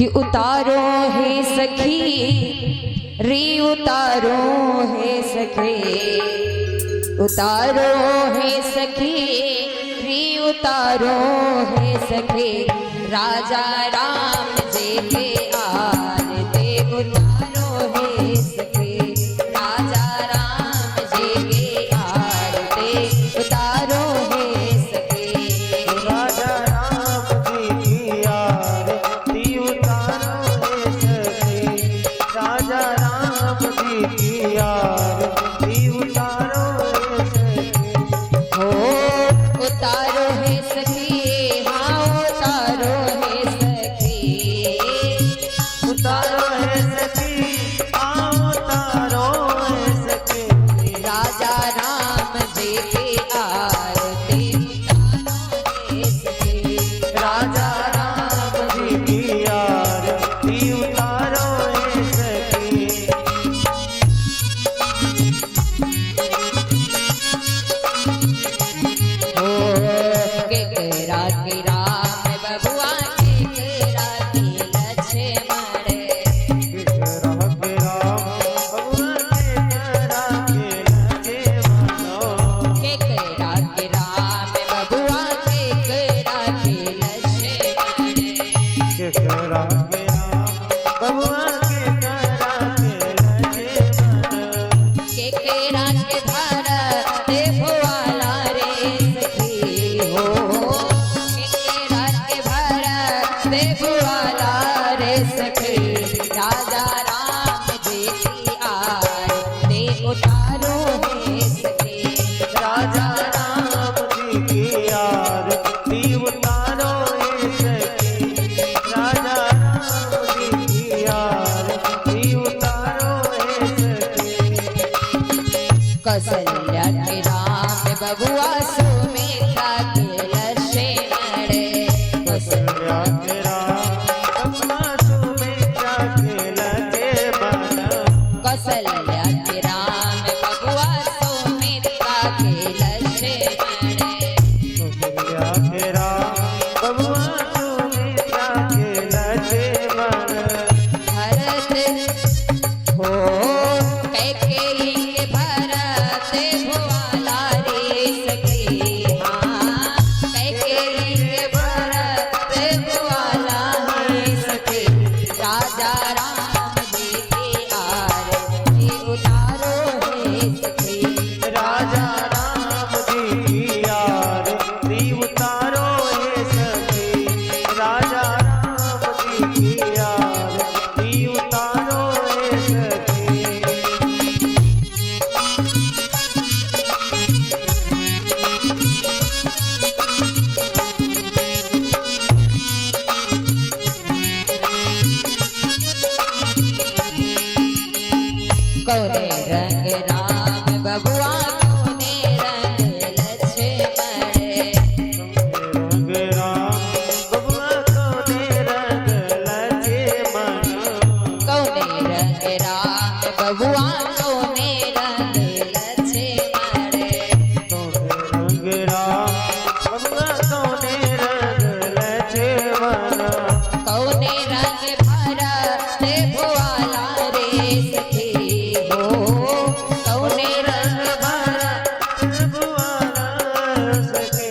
कि उतारो है सखी रे उतारो है सखी, उतारो है सखी रे उतारो है सखी, राजा राम जी के आरती उतारो है सखी, राजा राम जी के आरती उतारो है सखी, राजा राम जी की आरती उतारो है सखी, राजा राम जी की आरती उतारो है सखी। हो उतारो है सखी, हाँ उतारो है सखी, उतारो है सखी, हाँ उतारो है सखी, राजा राम जी की आरती उतारो है सखी, राजा राम जी की आरती उतारो है सखी। हो केकरा के राम बबुआ केकरा के लक्ष्मण, केकरा के राम बबुआ केकरा के लक्ष्मण, केकरा के भरत भुआला रे सखी, हो केकरा के भरत भुआला रे सखी, राजा राम जी की आरती उतारो है सखी, राजा राम जी की आरती उतारो है सखी, राजा राम जी की आरती उतारो है सखी। कौशल्या के राम बबुआ सुमित्रा के लक्ष्मण, कौशल्या के राम बबुआ सुमित्रा के लक्ष्मण, कौशल्या के राम बबुआ सुमित्रा के लक्ष्मण, कौशल्या के राम बबुआ सुमित्रा के लक्ष्मण। भरत हो कैकेयी के भरत भुआला रे सखी, हाँ कैकेयी के भरत भुआला रे सखी, राजा राम जी की आरती उतारो है सखी, राजा राम जी की आरती उतारो है सखी, राजा राम जी की आरती उतारो है सखी। कौने रंग राम बबुआ कौने रंग लक्ष्मण, रंग राम बबुआ कौने रंग लक्ष्मण, कौने रंग राम बबुआ कौने रंग लक्ष्मण, रंग राम बबुआ कौने रंग लक्ष्मण, कौने रंग भरत भुआला रे सखी, हो कौने रंग भरत भुआला सखी,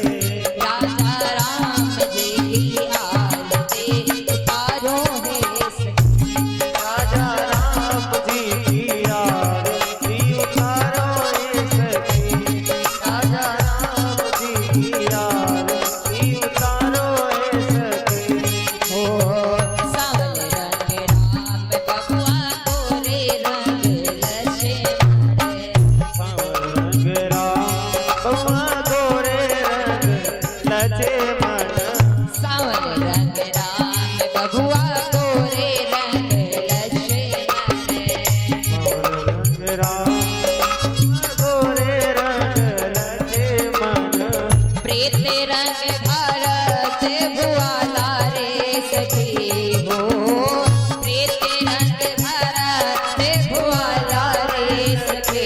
राजा राम जी की आरती उतारो है सखी, राजा राम जी की आरती उतारो है सखी, राजा राम जी की आरती उतारो है सखी। हो सावले रंग राम बबुआ गोरे रंग लक्ष्मण, रंग राम बबुआ गोरे रंग लक्ष्मण, सावले रंग राम बबुआ गोरे रंग लक्ष्मण, रंग राम गोरे रंग लक्ष्मण, प्रीत रंग भरत भुआला रे सखी, हो प्रीत रंग भरत भुआला रे सखी,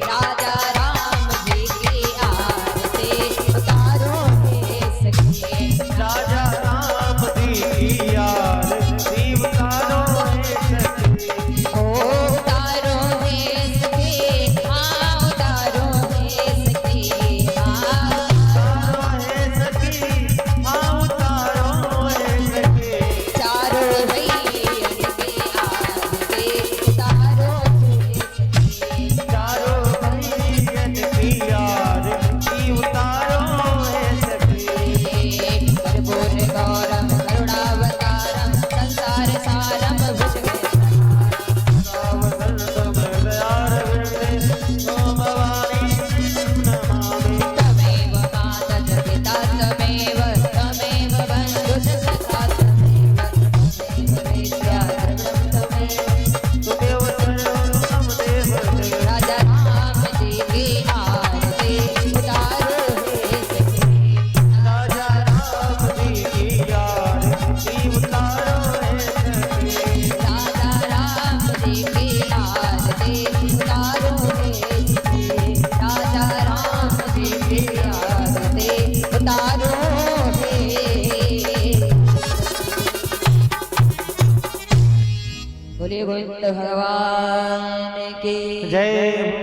राजा राम जी की आरती उतारो है सखी, राजा राम जी की आरती बोलिए गोविंद भगवान की जय